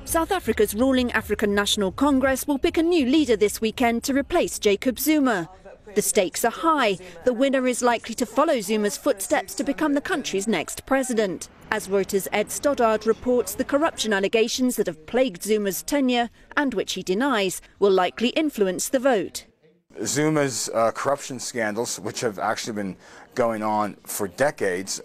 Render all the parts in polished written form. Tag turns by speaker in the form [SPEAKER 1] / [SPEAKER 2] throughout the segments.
[SPEAKER 1] South Africa's ruling African National Congress will pick a new leader this weekend to replace Jacob Zuma. The stakes are high. The winner is likely to follow Zuma's footsteps to become the country's next president. As Reuters' Ed Stoddard reports, the corruption allegations that have plagued Zuma's tenure, and which he denies, will likely influence the vote.
[SPEAKER 2] Zuma's corruption scandals, which have actually been going on for decades,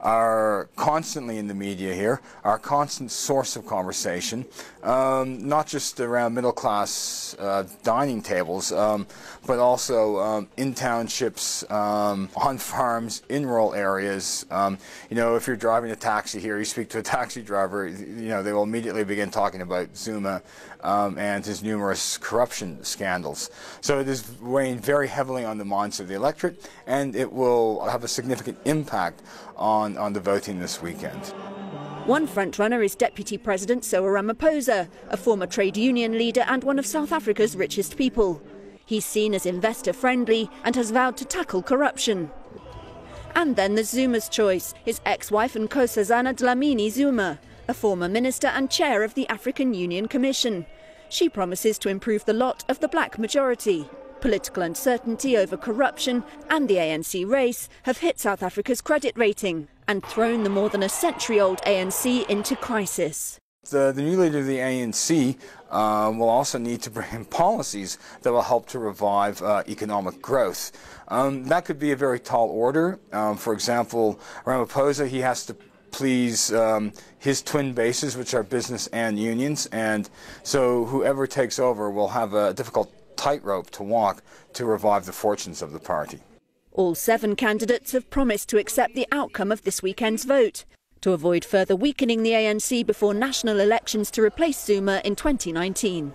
[SPEAKER 2] are constantly in the media here, are a constant source of conversation, not just around middle-class dining tables, but also in townships, on farms, in rural areas. You know, if you're driving a taxi here, you speak to a taxi driver, you know, they will immediately begin talking about Zuma and his numerous corruption scandals. So it is weighing very heavily on the minds of the electorate, and it will have a significant impact on the voting this weekend.
[SPEAKER 1] One frontrunner is Deputy President Cyril Ramaphosa, a former trade union leader and one of South Africa's richest people. He's seen as investor-friendly and has vowed to tackle corruption. And then there's Zuma's choice, his ex-wife Nkosazana Dlamini Zuma, a former minister and chair of the African Union Commission. She promises to improve the lot of the black majority. Political uncertainty over corruption and the ANC race have hit South Africa's credit rating and thrown the more than a century-old ANC into crisis.
[SPEAKER 2] The new leader of the ANC will also need to bring in policies that will help to revive economic growth. That could be a very tall order. For example, Ramaphosa, he has to please his twin bases, which are business and unions, and so whoever takes over will have a difficult tightrope to walk to revive the fortunes of the party.
[SPEAKER 1] All 7 candidates have promised to accept the outcome of this weekend's vote to avoid further weakening the ANC before national elections to replace Zuma in 2019.